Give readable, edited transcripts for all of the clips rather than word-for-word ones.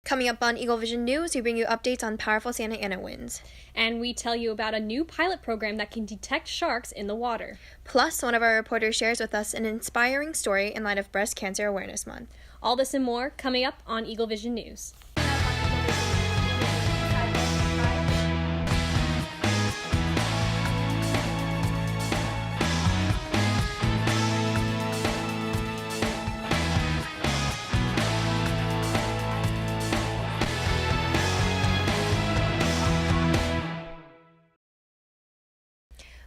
Coming up on EagleVision News, we bring you updates on powerful Santa Ana winds. And we tell you about a new pilot program that can detect sharks in the water. Plus, one of our reporters shares with us an inspiring story in light of Breast Cancer Awareness Month. All this and more coming up on EagleVision News.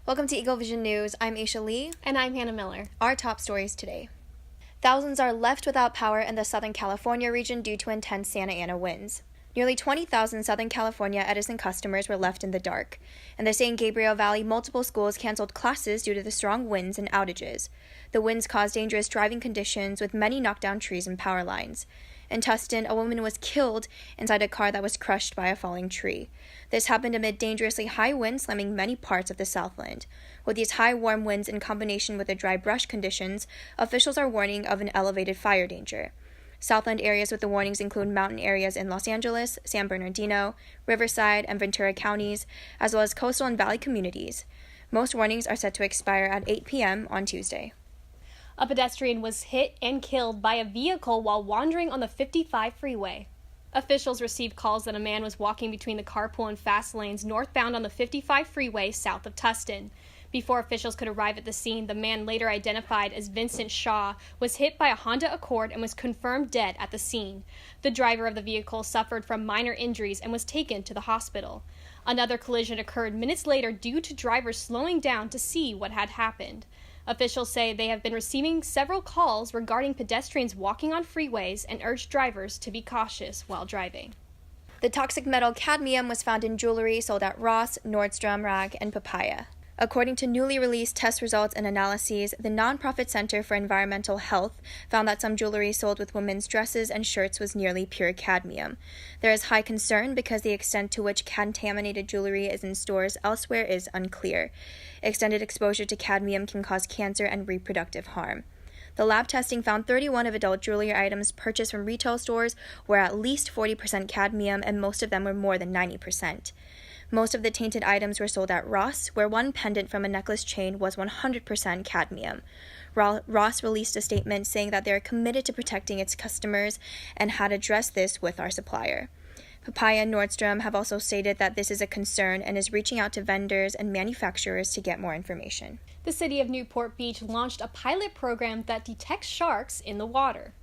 Welcome to EagleVision News. I'm Aisha Lee. And I'm Hannah Miller. Our top stories today. Thousands are left without power in the Southern California region due to intense Santa Ana winds. Nearly 20,000 Southern California Edison customers were left in the dark. In the San Gabriel Valley, multiple schools canceled classes due to the strong winds and outages. The winds caused dangerous driving conditions with many knocked down trees and power lines. In Tustin, a woman was killed inside a car that was crushed by a falling tree. This happened amid dangerously high winds slamming many parts of the Southland. With these high warm winds in combination with the dry brush conditions, officials are warning of an elevated fire danger. Southland areas with the warnings include mountain areas in Los Angeles, San Bernardino, Riverside, and Ventura counties, as well as coastal and valley communities. Most warnings are set to expire at 8 p.m. on Tuesday. A pedestrian was hit and killed by a vehicle while wandering on the 55 freeway. Officials received calls that a man was walking between the carpool and fast lanes northbound on the 55 freeway south of Tustin. Before officials could arrive at the scene, the man, later identified as Vincent Shaw, was hit by a Honda Accord and was confirmed dead at the scene. The driver of the vehicle suffered from minor injuries and was taken to the hospital. Another collision occurred minutes later due to drivers slowing down to see what had happened. Officials say they have been receiving several calls regarding pedestrians walking on freeways and urge drivers to be cautious while driving. The toxic metal cadmium was found in jewelry sold at Ross, Nordstrom Rack, and Papaya. According to newly released test results and analyses, the nonprofit Center for Environmental Health found that some jewelry sold with women's dresses and shirts was nearly pure cadmium. There is high concern because the extent to which contaminated jewelry is in stores elsewhere is unclear. Extended exposure to cadmium can cause cancer and reproductive harm. The lab testing found 31 of adult jewelry items purchased from retail stores were at least 40% cadmium, and most of them were more than 90%. Most of the tainted items were sold at Ross, where one pendant from a necklace chain was 100% cadmium. Ross released a statement saying that they are committed to protecting its customers and had addressed this with our supplier. Papaya and Nordstrom have also stated that this is a concern and is reaching out to vendors and manufacturers to get more information. The city of Newport Beach launched a pilot program that detects sharks in the water.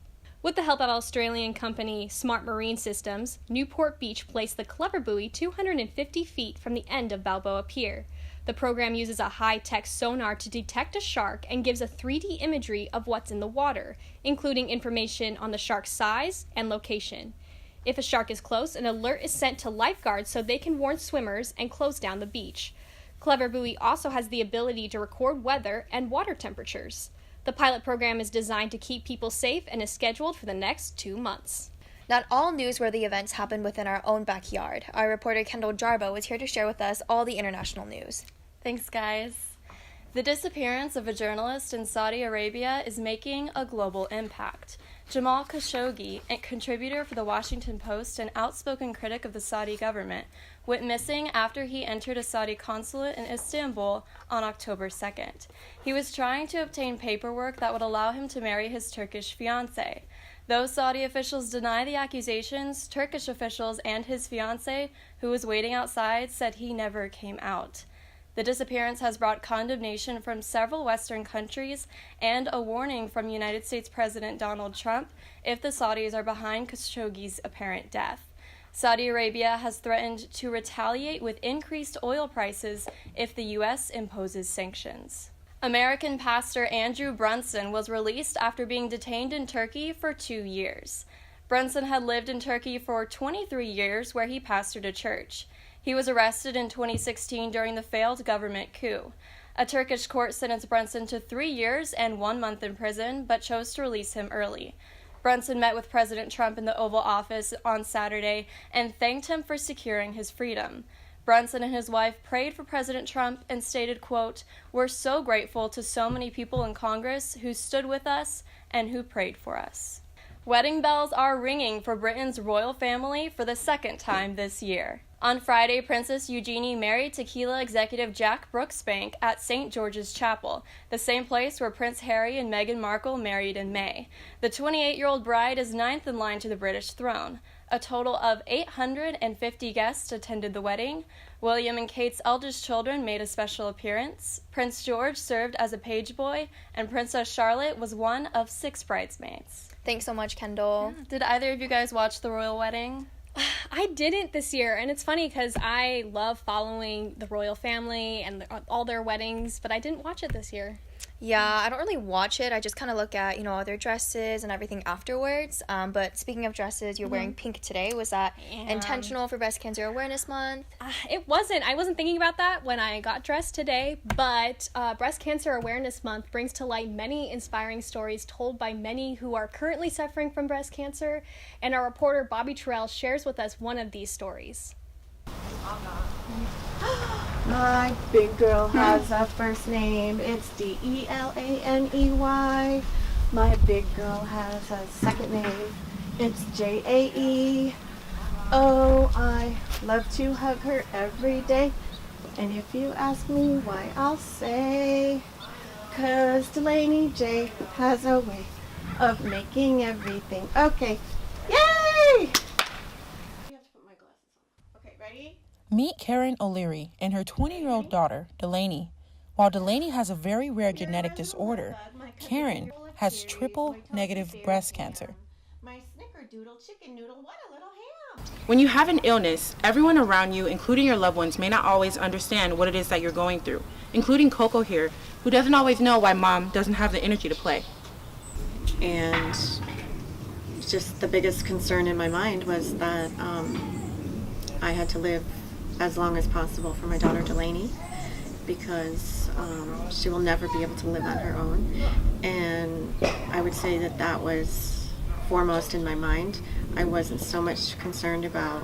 With the help of Australian company Smart Marine Systems, Newport Beach placed the Clever buoy 250 feet from the end of Balboa Pier. The program uses a high-tech sonar to detect a shark and gives a 3D imagery of what's in the water, including information on the shark's size and location. If a shark is close, an alert is sent to lifeguards so they can warn swimmers and close down the beach. Clever buoy also has the ability to record weather and water temperatures. The pilot program is designed to keep people safe and is scheduled for the next 2 months. Not all newsworthy events happen within our own backyard. Our reporter Kendall Jarbo is here to share with us all the international news. Thanks, guys. The disappearance of a journalist in Saudi Arabia is making a global impact. Jamal Khashoggi, a contributor for the Washington Post and outspoken critic of the Saudi government, went missing after he entered a Saudi consulate in Istanbul on October 2nd. He was trying to obtain paperwork that would allow him to marry his Turkish fiancée. Though Saudi officials deny the accusations, Turkish officials and his fiancée, who was waiting outside, said he never came out. The disappearance has brought condemnation from several Western countries and a warning from United States President Donald Trump if the Saudis are behind Khashoggi's apparent death. Saudi Arabia has threatened to retaliate with increased oil prices if the U.S. imposes sanctions. American pastor Andrew Brunson was released after being detained in Turkey for 2 years. Brunson had lived in Turkey for 23 years, where he pastored a church. He was arrested in 2016 during the failed government coup. A Turkish court sentenced Brunson to 3 years and 1 month in prison, but chose to release him early. Brunson met with President Trump in the Oval Office on Saturday and thanked him for securing his freedom. Brunson and his wife prayed for President Trump and stated, quote, "We're so grateful to so many people in Congress who stood with us and who prayed for us." Wedding bells are ringing for Britain's royal family for the second time this year. On Friday, Princess Eugenie married tequila executive Jack Brooksbank at St. George's Chapel, the same place where Prince Harry and Meghan Markle married in May. The 28-year-old bride is ninth in line to the British throne. A total of 850 guests attended the wedding. William and Kate's eldest children made a special appearance. Prince George served as a page boy, and Princess Charlotte was one of 6 bridesmaids. Thanks so much, Kendall. Yeah. Did either of you guys watch the royal wedding? I didn't this year, and it's funny because I love following the royal family and all their weddings, but I didn't watch it this year. Yeah, I don't really watch it. I just kind of look at, all their dresses and everything afterwards. But speaking of dresses, you're wearing pink today. Was that intentional for Breast Cancer Awareness Month? It wasn't. I wasn't thinking about that when I got dressed today, but Breast Cancer Awareness Month brings to light many inspiring stories told by many who are currently suffering from breast cancer, and our reporter Bobby Terrell shares with us one of these stories. My big girl has a first name, it's Delaney. My big girl has a second name, it's Jae. Oh, I love to hug her every day. And if you ask me why, I'll say, 'cause Delaney J has a way of making everything okay. Yay! You have to put my glasses on. Okay, ready? Meet Karen O'Leary and her 20-year-old daughter, Delaney. While Delaney has a very rare genetic disorder, Karen has triple-negative breast cancer. My snickerdoodle chicken noodle, what a little ham! When you have an illness, everyone around you, including your loved ones, may not always understand what it is that you're going through, including Coco here, who doesn't always know why mom doesn't have the energy to play. And just the biggest concern in my mind was that I had to live as long as possible for my daughter Delaney, because she will never be able to live on her own. And I would say that that was foremost in my mind. I wasn't so much concerned about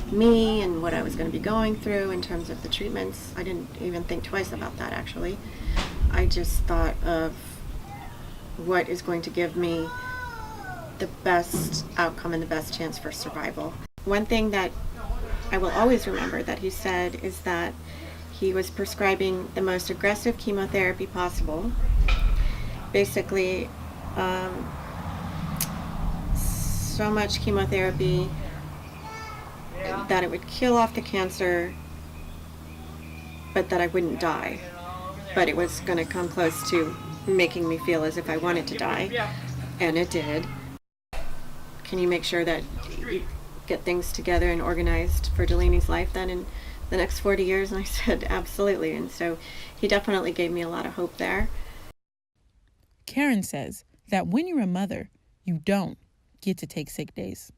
me and what I was going to be going through in terms of the treatments. I didn't even think twice about that, actually. I just thought of what is going to give me the best outcome and the best chance for survival. One thing that I will always remember that he said is that he was prescribing the most aggressive chemotherapy possible. Basically, so much chemotherapy that it would kill off the cancer, but that I wouldn't die. But it was going to come close to making me feel as if I wanted to die, and it did. Can you make sure that you get things together and organized for Delaney's life then in the next 40 years? And I said, absolutely. And so he definitely gave me a lot of hope there. Karen says that when you're a mother, you don't get to take sick days.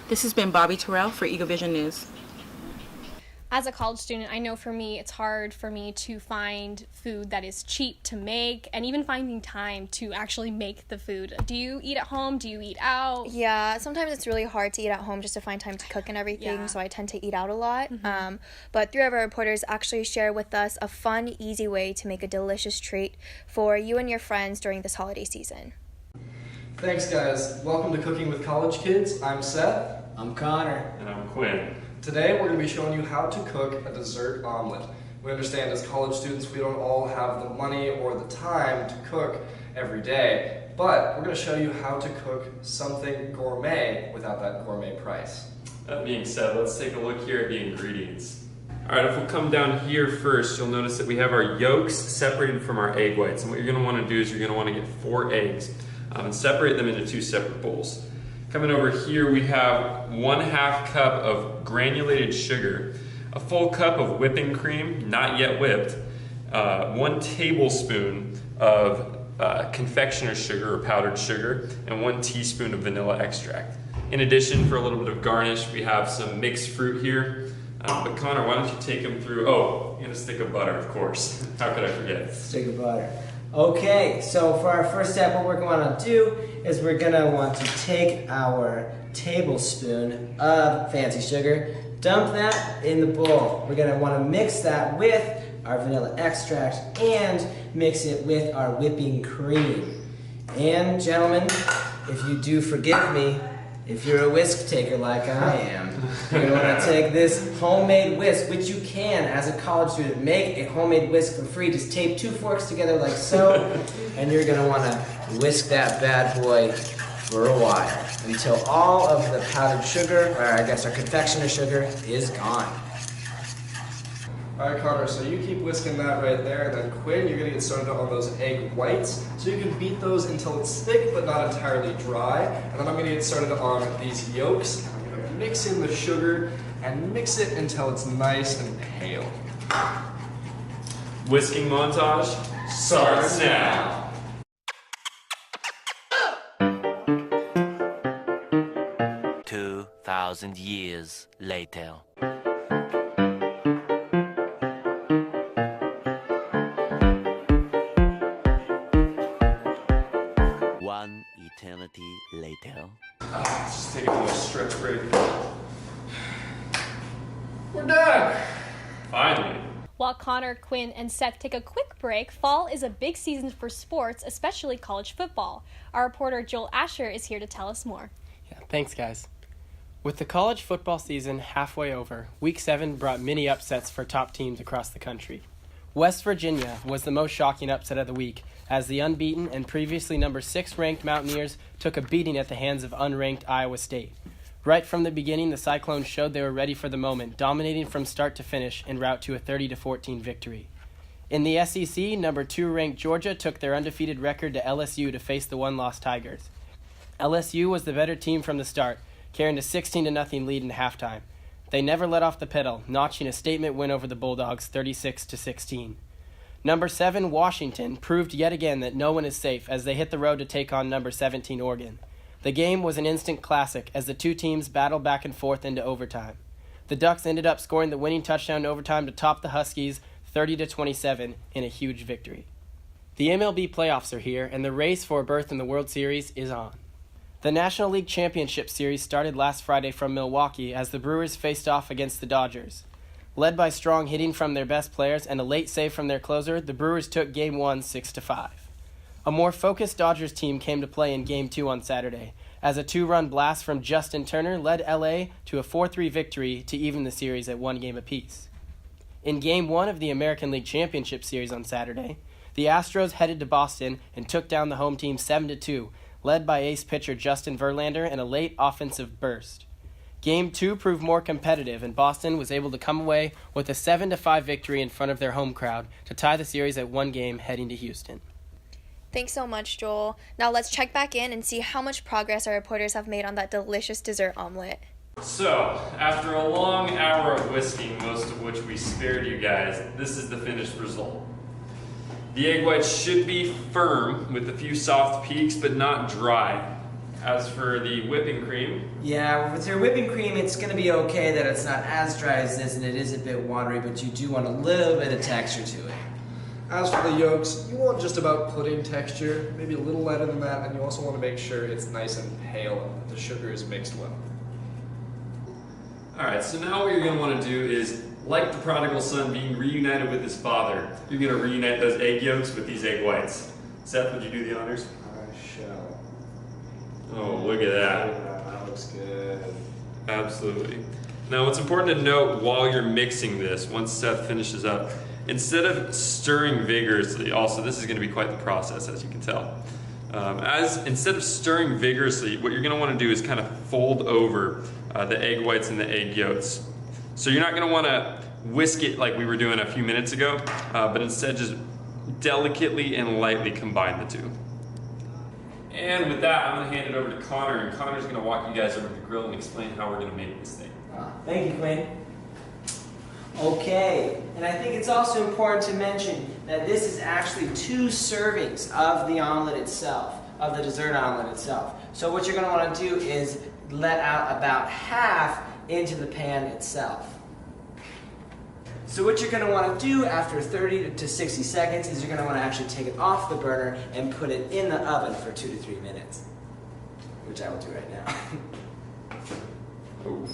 This has been Bobby Terrell for EagleVision News. As a college student, I know for me, it's hard for me to find food that is cheap to make, and even finding time to actually make the food. Do you eat at home? Do you eat out? Yeah, sometimes it's really hard to eat at home just to find time to cook and everything, so I tend to eat out a lot. But 3 of our reporters actually share with us a fun, easy way to make a delicious treat for you and your friends during this holiday season. Thanks, guys. Welcome to Cooking with College Kids. I'm Seth. I'm Connor. And I'm Quinn. Today we're going to be showing you how to cook a dessert omelet. We understand as college students we don't all have the money or the time to cook every day, but we're going to show you how to cook something gourmet without that gourmet price. That being said, let's take a look here at the ingredients. Alright, if we'll come down here first, you'll notice that we have our yolks separated from our egg whites. And what you're going to want to do is you're going to want to get 4 eggs and separate them into 2 separate bowls. Coming over here, we have 1/2 cup of granulated sugar, a full cup of whipping cream, not yet whipped, 1 tablespoon of confectioner's sugar or powdered sugar, and 1 teaspoon of vanilla extract. In addition, for a little bit of garnish, we have some mixed fruit here. But Connor, why don't you take them through, and a stick of butter, of course. How could I forget? Stick of butter. Okay, so for our first step, what we're going to do is we're going to want to take our tablespoon of fancy sugar, dump that in the bowl. We're going to want to mix that with our vanilla extract and mix it with our whipping cream. And gentlemen, if you do forgive me, if you're a whisk taker like I am, you're going to want to take this homemade whisk, which you can, as a college student, make a homemade whisk for free. Just tape 2 forks together like so, and you're going to want to whisk that bad boy for a while until all of the powdered sugar, or I guess our confectioner sugar, is gone. All right, Connor, so you keep whisking that right there, and then Quinn, you're gonna get started on those egg whites. So you can beat those until it's thick but not entirely dry. And then I'm gonna get started on these yolks. I'm gonna mix in the sugar and mix it until it's nice and pale. Whisking montage starts now. "2,000 years later. One eternity later. Just taking a little stretch break. We're done! Finally. While Connor, Quinn, and Seth take a quick break, fall is a big season for sports, especially college football. Our reporter Joel Asher is here to tell us more. Yeah, thanks, guys. With the college football season halfway over, Week 7 brought many upsets for top teams across the country. West Virginia was the most shocking upset of the week, as the unbeaten and previously number 6 ranked Mountaineers took a beating at the hands of unranked Iowa State. Right from the beginning, the Cyclones showed they were ready for the moment, dominating from start to finish en route to a 30-14 victory. In the SEC, number 2 ranked Georgia took their undefeated record to LSU to face the one-loss Tigers. LSU was the better team from the start, carrying a 16-0 lead in halftime. They never let off the pedal, notching a statement win over the Bulldogs 36-16. Number 7, Washington, proved yet again that no one is safe as they hit the road to take on number 17, Oregon. The game was an instant classic as the two teams battled back and forth into overtime. The Ducks ended up scoring the winning touchdown in overtime to top the Huskies 30-27 in a huge victory. The MLB playoffs are here, and the race for a berth in the World Series is on. The National League Championship Series started last Friday from Milwaukee as the Brewers faced off against the Dodgers. Led by strong hitting from their best players and a late save from their closer, the Brewers took Game 1 6-5. A more focused Dodgers team came to play in Game 2 on Saturday, as a 2-run blast from Justin Turner led LA to a 4-3 victory to even the series at 1 game apiece. In Game 1 of the American League Championship Series on Saturday, the Astros headed to Boston and took down the home team 7-2, led by ace pitcher Justin Verlander in a late offensive burst. Game 2 proved more competitive, and Boston was able to come away with a 7-5 victory in front of their home crowd to tie the series at 1 game heading to Houston. Thanks so much, Joel. Now let's check back in and see how much progress our reporters have made on that delicious dessert omelet. So, after a long hour of whisking, most of which we spared you guys, this is the finished result. The egg whites should be firm with a few soft peaks, but not dry. As for the whipping cream... Yeah, with your whipping cream, it's going to be okay that it's not as dry as this, and it is a bit watery, but you do want a little bit of texture to it. As for the yolks, you want just about pudding texture, maybe a little lighter than that, and you also want to make sure it's nice and pale and that the sugar is mixed well. Alright, so now what you're going to want to do is, like the prodigal son being reunited with his father, you're going to reunite those egg yolks with these egg whites. Seth, would you do the honors? I shall. Oh, look at that. That looks good. Absolutely. Now, what's important to note while you're mixing this, once Seth finishes up, instead of stirring vigorously, also this is going to be quite the process, as you can tell. Instead of stirring vigorously, what you're going to want to do is kind of fold over the egg whites and the egg yolks. So you're not going to want to whisk it like we were doing a few minutes ago, but instead just delicately and lightly combine the two. And with that, I'm going to hand it over to Connor, and Connor's going to walk you guys over to the grill and explain how we're going to make this thing. Thank you, Quinn. Okay, and I think it's also important to mention that this is actually 2 servings of the omelet itself, of the dessert omelet itself. So what you're going to want to do is let out about half into the pan itself. So what you're going to want to do after 30 to 60 seconds is you're going to want to actually take it off the burner and put it in the oven for 2 to 3 minutes, which I will do right now. Ooh.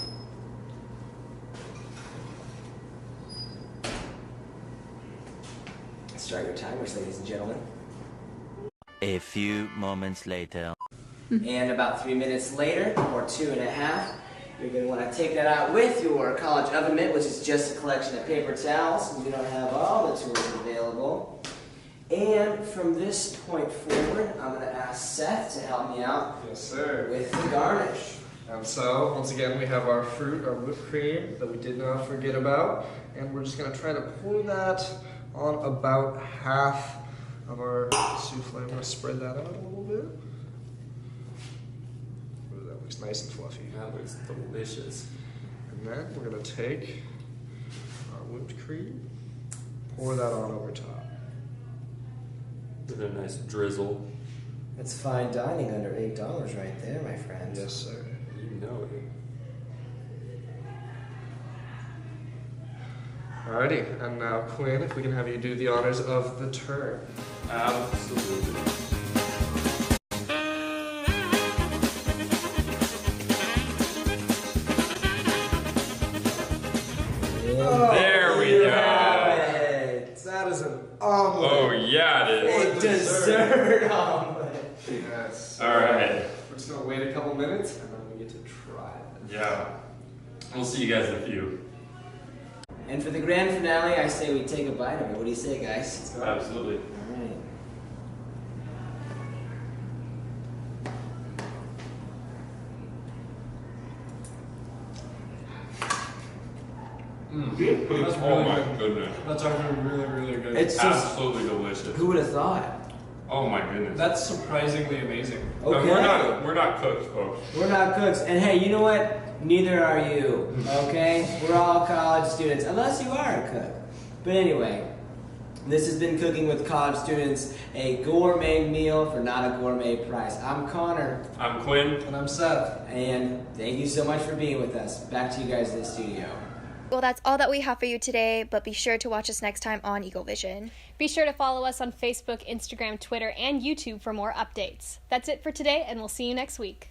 Start your timers, ladies and gentlemen. A few moments later. And about 3 minutes later, or 2.5, you're going to want to take that out with your college oven mitt, which is just a collection of paper towels. You don't have all the tools available. And from this point forward, I'm going to ask Seth to help me out. Yes, sir. With the garnish. And so, once again, we have our fruit, our whipped cream that we did not forget about. And we're just going to try to pour that on about half of our souffle. I'm going to spread that out a little bit. Ooh, that looks nice and fluffy. That looks delicious. And then we're going to take our whipped cream, pour that on over top. With a nice drizzle. That's fine dining under $8 right there, my friend. Yes, sir. You know it. Alrighty, and now Quinn, if we can have you do the honors of the turn. Absolutely. There we go. That is an omelet. Oh yeah, it is. A dessert omelet. Yes. All right. We're just gonna wait a couple minutes and then we get to try it. Yeah. We'll see you guys in a few. And for the grand finale, I say we take a bite of it. What do you say, guys? Absolutely. All right. That's Oh really my good. goodness. That's actually really, really good. It's just, Absolutely delicious. who would have thought? Oh my goodness. That's surprisingly amazing. But Okay. we're not cooks, folks. We're not cooks. And hey, you know what? Neither are you. Okay? We're all college students, unless you are a cook. But anyway, this has been Cooking with College Students, a gourmet meal for not a gourmet price. I'm Connor. I'm Quinn. And I'm Seth. And thank you so much for being with us. Back to you guys in the studio. Well, that's all that we have for you today, but be sure to watch us next time on EagleVision. Be sure to follow us on Facebook, Instagram, Twitter, and YouTube for more updates. That's it for today, and we'll see you next week.